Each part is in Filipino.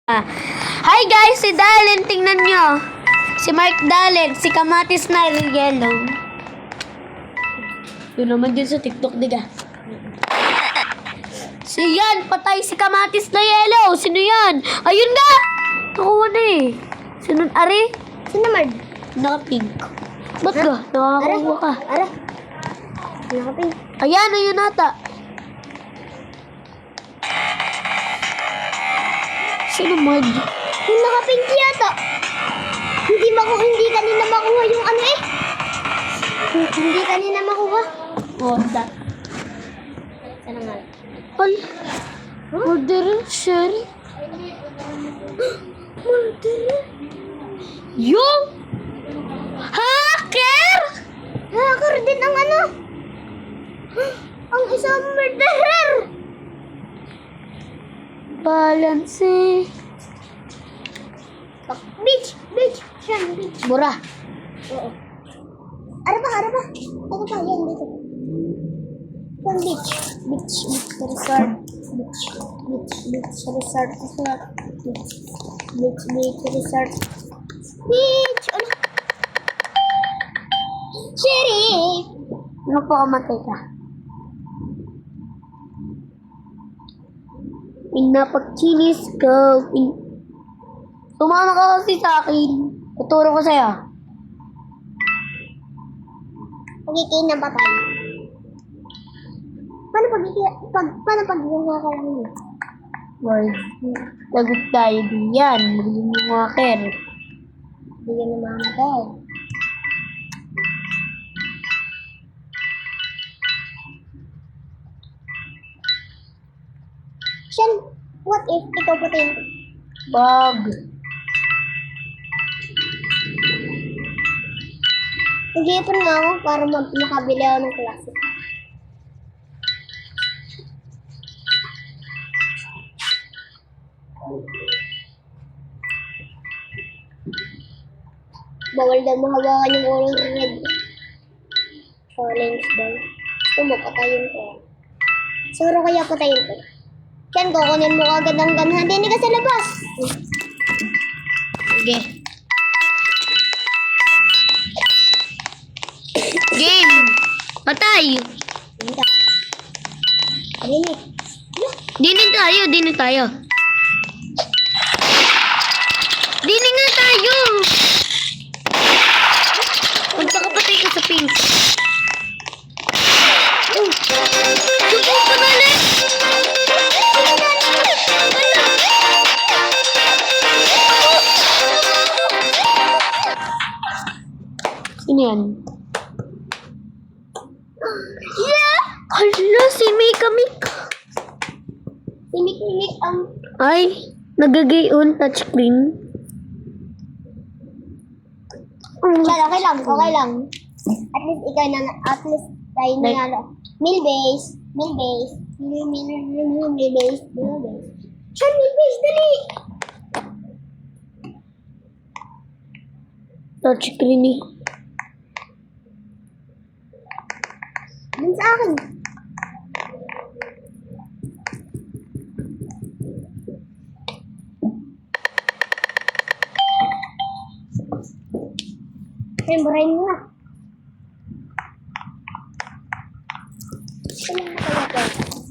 Hi guys, si Dalen, tingnan nyo. Si Mark Dalen, si Kamatis na yellow. Yun naman din sa TikTok, diga. Si yan, patay si Kamatis na yellow. Sino yan? Ayun na! Nakuha na eh. Sino, Ari? Sino Mard? Naka-pink. Ba't ka? Nakakuha ka. Ara? Nakapin. Ayan, ayun ata. Sino Mard? Yung nakapink yata. Hindi kanina makuha yung ano eh. Hindi kanina makuha. Oh, that. Sana nga. Al. Murderer, Sherry. Murderer. Yung hacker! Hacker din ang ano. Ang isang murderer. Balance. Bitch. Siyan, bitch. Mura. Oo. Ara ba? Ito pa, yan dito. Yan, bitch. Bitch, resort. Bitch, resort. Bitch, resort. Bitch, ano? Sheriff! Ano po kamatay ka? Pinapag-chinis ka. Tumama ka kasi sa akin. Tuturo ko sa'yo. Pagkikin ng patay. Paano pag ginawa ka lang yun? Well, lagot tayo diyan. Magaling yung hacker. Hindi ka na mamatay. Shan, what if ikaw patayin ko? Bug. Nag-iipon nga ako para makabili ako ng klase. Bawal daw mahawakan yung orange red. Orange daw. Gusto mo, patayin ko. Siguro kaya patayin ko. Yan, kukunin mo agad ang ganhan. Hindi ka sa labas. Sige. Game. Patay. Hindi ka. Arinig. Dinin tayo. Dinin nga tayo. Magpakapatay ka sa pink. Supo ka na ulit. Sino yan? Yeah! Hala, si Mika. Timik-timik ang... Ay, nagagayon touchscreen. Okay lang. At least ikaw na, at least tayo nanalo. Mill base. Siya, mill base, dali! Touchscreen eh. Dun sa akin. Brain mo na. Ilan na kaya ito?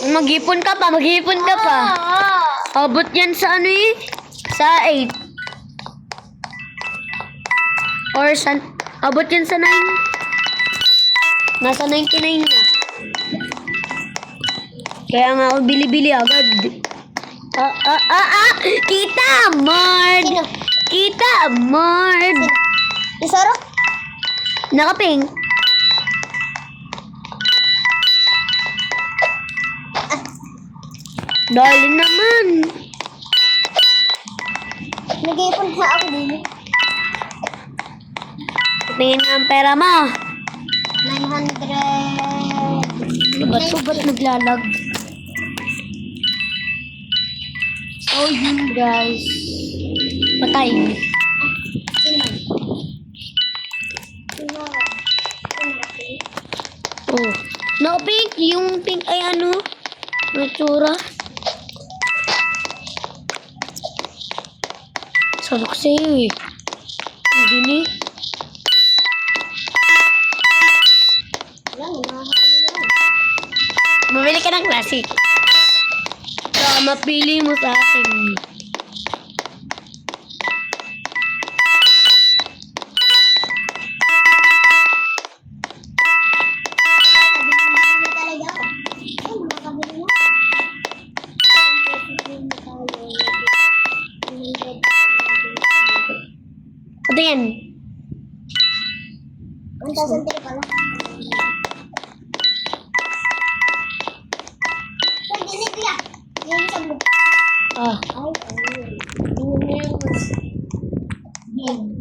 976. Mag-ipon ka pa. Abot yan sa ano eh? Sa 8. Or sa... Abot yan sa 9. Nasa 99 na. Kaya nga ako bili-bili agad. Kita, Mard! Sino? Kita, Mard! Isoro? Nakaping. Dali naman. Nag-iipon na ako din. Tingin nga ang pera mo. 900. Ba't naglalag? Oh, yun guys. Patay. Sino? Oh. No, pink. Yung pink ay ano? Natura. Sabi ko sa'yo eh. Hindi ni. Wala, nakakakita na. Bumili ka ng classic. So, mapili mo sa akin. Talaga ako. Ay, makakabili na. Ito yan. 1,003 pala. Uy, hindi kuya. Yung isang book. Ah. Ay, tingnan mo yung mas. Game.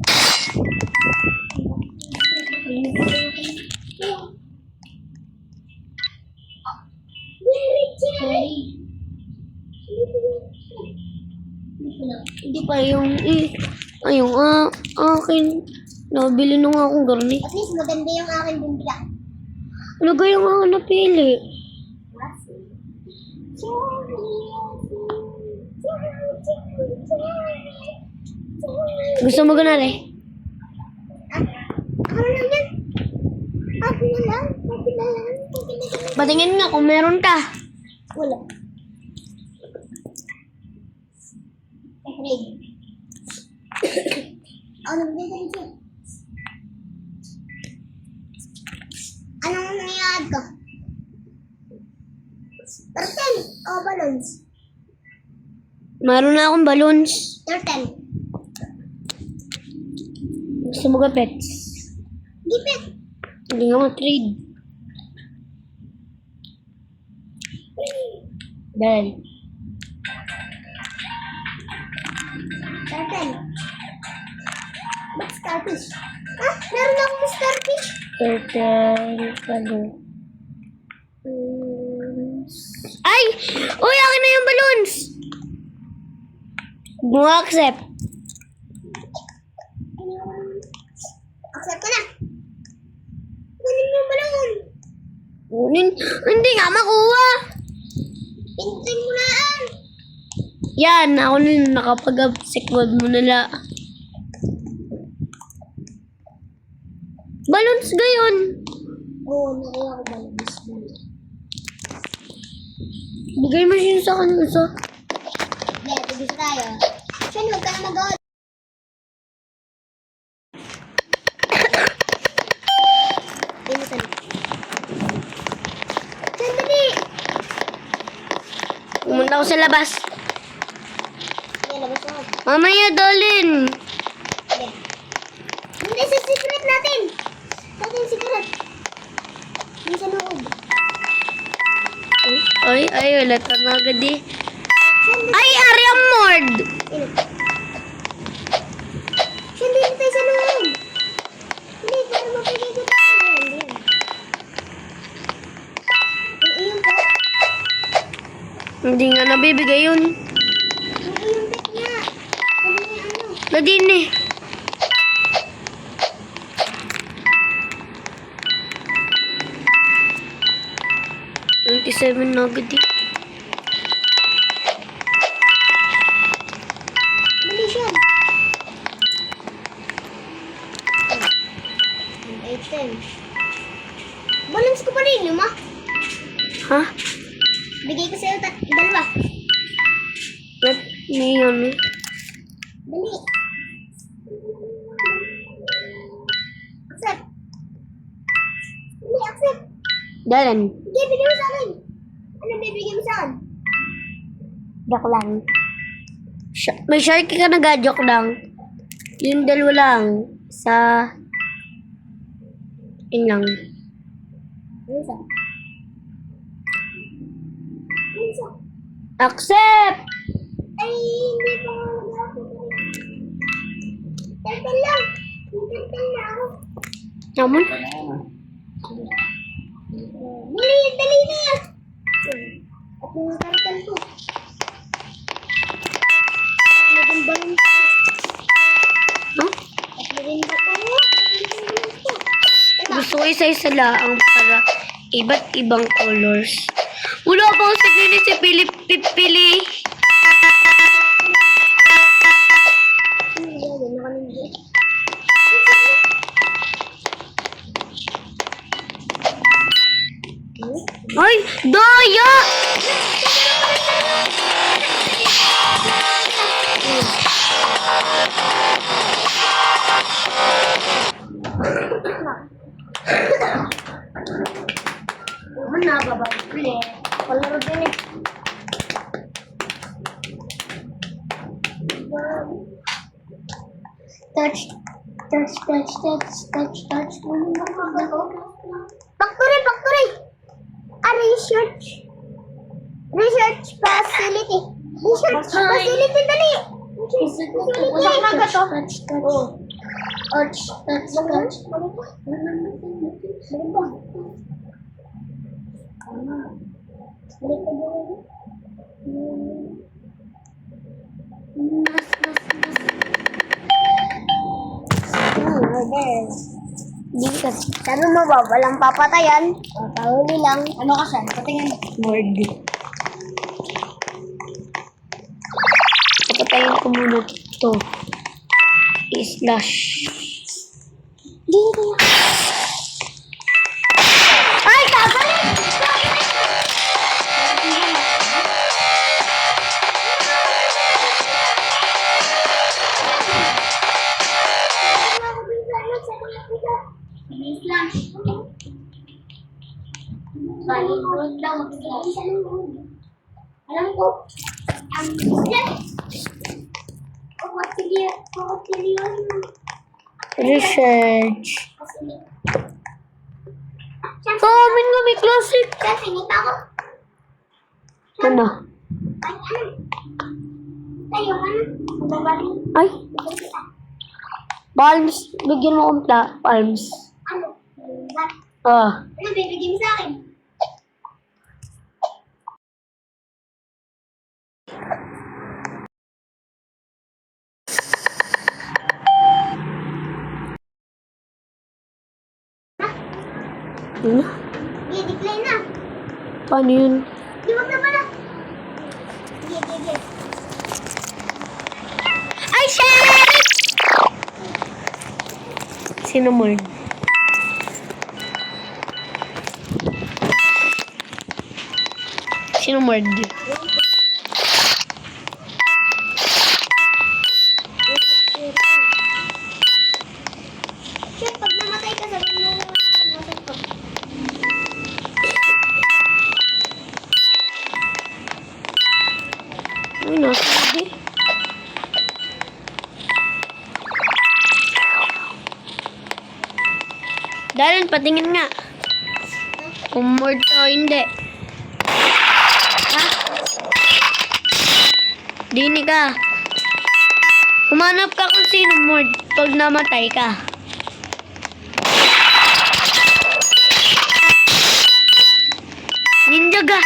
Hindi pa yung yung akin. Nabili na nga akong garni. At least maganda yung aking bumbila. Ano ba yung ako napili? Gusto mo ganari? Ako lang yan. Ako na lang. Okay na lang. Okay na lang. Patingin nga kung meron ka. Wala. Ready. Ako nagbibigay siya. Anong nangyayad ko? Turtle o balloons? Meron na akong balloons. Turtle. Gusto mo ka pets? Gipit. Hindi nga ma-trade. Dahil. Turtle. Ba't starfish? Ah, meron akong starfish. Turtle. Ano? Ay! Uy, akin na yung balloons! Mo accept. Accept ko na. Kunin mo yung balloon. Kunin. Hindi nga makuha. Pintin mo na ang. Yan, ako na yung nakapag-upsec mode mo nila. Balloons gayon. Oo, nakuha ko balloons. Bigay mo siya sa akin isa. Hindi, tigis tayo. Siya, huwag ka na mag-on. Pinsan. Siya, dali. Pumunta ako sa labas. Hindi, labas ako. Mamaya, Dolin. Hindi. Hindi, sa secret natin. Sa ating secret. Hindi sa loob. Ay, wala ka na agad eh. Siya, dali. Ay, area mord. Sino? Siya, dali tayo sa loob. Hindi, para mapigay ko tayo. Hindi. Yung iyong pet. Hindi nga nabibigay yun. Yung iyong pet niya. Sabi niya ano. Nadin eh. $27 na agad eh. Mali siya. Item. Balance ko pa rin yung Ha? Bigay ko sa'yo dalawa. Ba't may ano? Dali. Accept. Dali, accept. Dalan. Sige, bigay mo sa akin. Ano bibigay mo sa akin? Joke lang. May sharky ka na joke lang. Yung dalawa lang. Sa... Yun lang. Ano isa? Ano isa? Accept! Ay, hindi pa ako mag-accept. Turtle lang. May turtle na ako. Naman? Dali, dali na. At mga turtle ko. Maging balon ko. No? At maging bato ko. Gusto ko isa-isa lang para Iba't ibang colors. Wala pa ako si Philip pipili. Ay, daya! Mana baba ulit. Palaro din eh. Touch. Factory. Research facility. Research facility dali. Usak na ka to. Touch. Sabi mo ba, walang papatayan? Pahuli lang. Ano ka siya? Patingin. Word. Papatayin ko muna to. I-slash. Dito. Ay, tapos! Alam ko, Research. Amin nga may classic. Ano? Ay. Palms. Bigyan mo akong palms. Ah. Ano bibigyan mo sa akin? Ano? I-decline na. Paano yun? Di wag na pala. Sige. Ay, shit! Sino mo? Sino mo? Shit, pag namatay ka, sabihin mo namatay ka. Ay, nasabi. Dalan, patingin nga. Kung mord to o hindi. Ha? Dini ka. Humanap ka kung sino mord pag namatay ka. Ninja ka.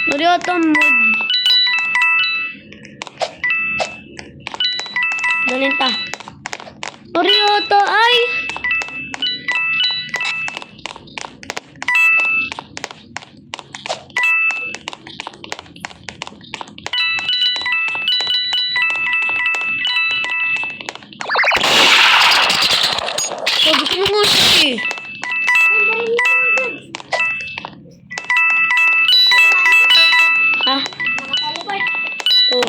Moryoto mord. Dalhin ta. Moryoto ay. Sabi ko mo siya eh. Ha? Nakatalikod. Oh.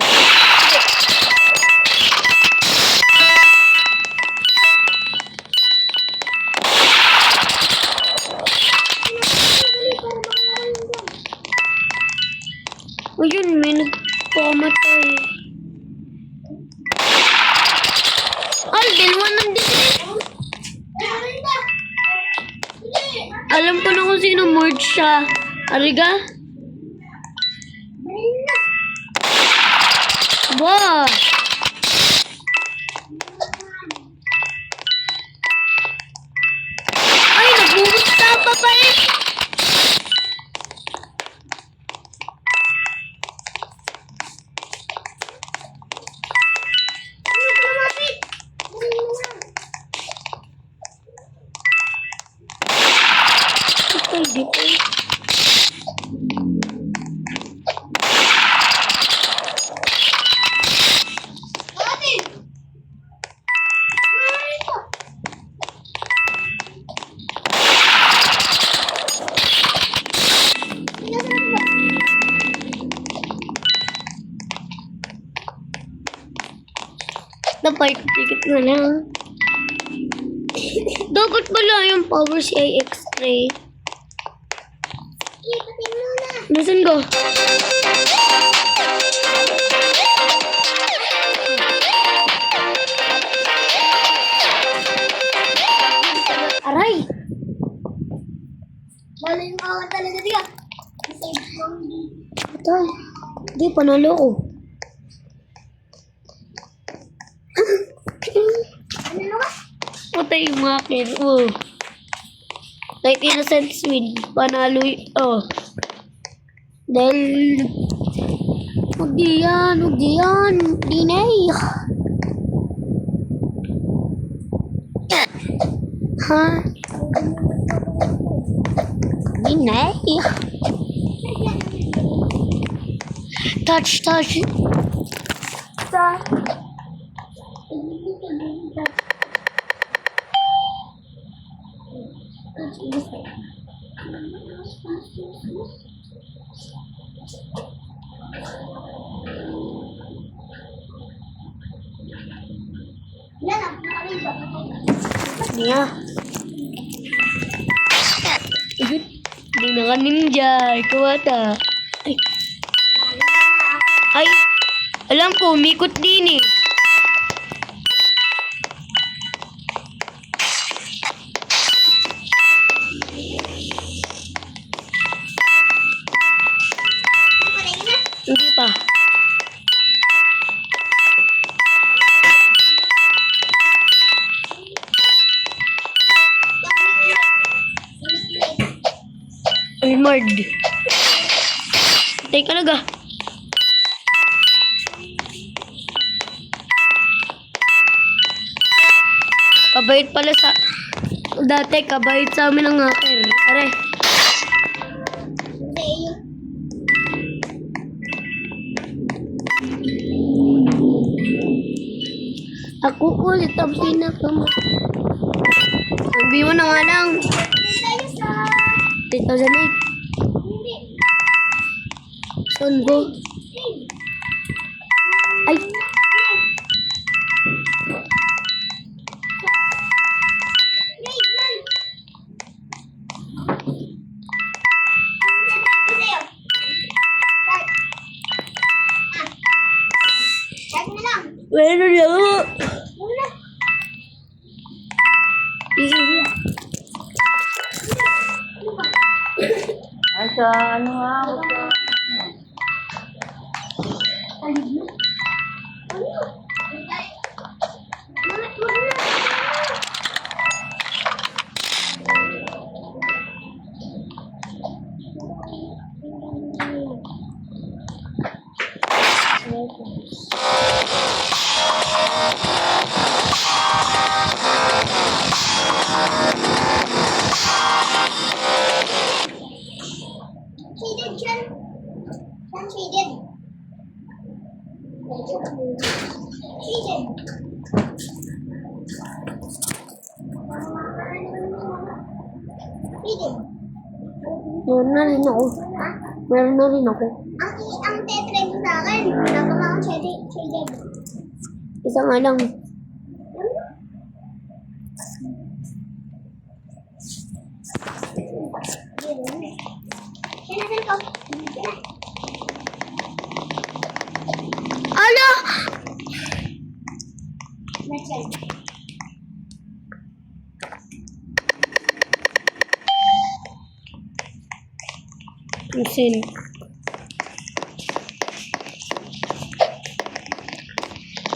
Ayun, may nagpamatay. Ay, dalawa nandito eh. Alam ko na kung sino merge siya. Ariga? Ba? Ay, nagbubusta pa pa eh. Ay, di pa. Ate! Dapat ticket na lang. Dapat pala yung power CI X-ray. Ikutin mo na. Nasaan ko? Aray! Lalo yung kawan talaga diya. Save from the... Ito. Hindi, panalo ko. Ano na ba? Patay yung akin. Oh. Like innocent win. Panalo oh. Dahil... Huwag di yan. Huwag di yan. Dinay. Ha? Dinay. Touch. Yan ang nakaliba. Niya. Agad. Hindi na ka ninja. Ikaw ata. Ay. Ay. Alam ko, umikot din eh. Hindi pa. Armored. Tay ka naga. Kabait pala sa... Dati, kabait sa amin ang hacker. Are. Hindi yun. Ako ulit ang pinakama. Sabi mo na nga lang. Hindi tayo sa... 2008. Hindi. Saan go? Ay. Meron na ako. Asa, ano nga? Shaded siyan. Siyan shaded. Shaded. Shaded. Meron na rin ako. Meron na rin ako. Ang tetre mo sa akin, napaka ang shaded. Isa nga lang. Sinasan ko. Ala! Matchel. Isin.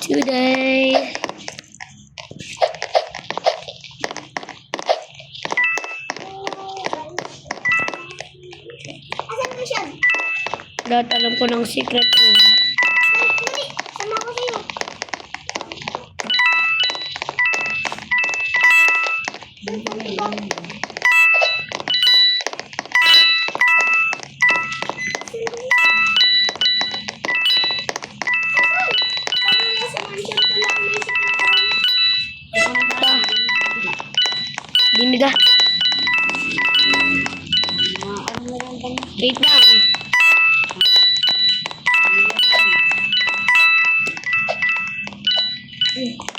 Today. Asan mo siya? Lahat alam ko ng secret ko. Dali, sama ko sa'yo. Diniga. Wait lang.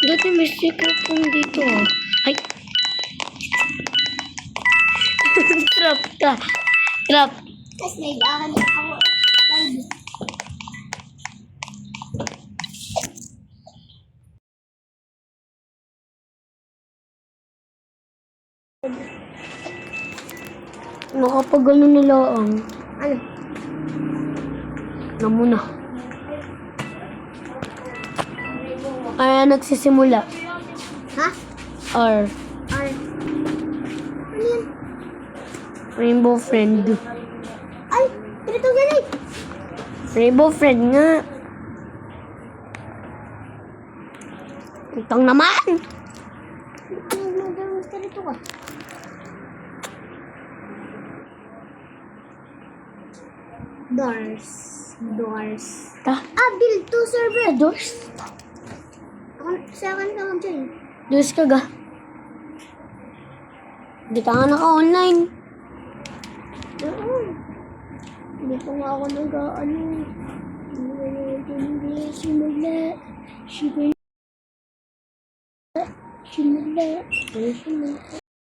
Dati may secret room dito. Ay. Trap ka. Trap. Tapos naigahan ako. Nakapagano nila ang. Ano? Na muna. Kaya nagsisimula. Ha? R. Ano? Ano yan? Rainbow friend. Ay! Ganito galit! Rainbow friend nga. Itong naman. Nagmadalas ka rito ka. Doors. Doors. Ta. Build to server. Doors. Ako, sa akin ka mag-join. Doors ka ga. Hindi ka nga naka-online. Oo. Hindi pa nga ako nag-ano. Hindi simula. Simula.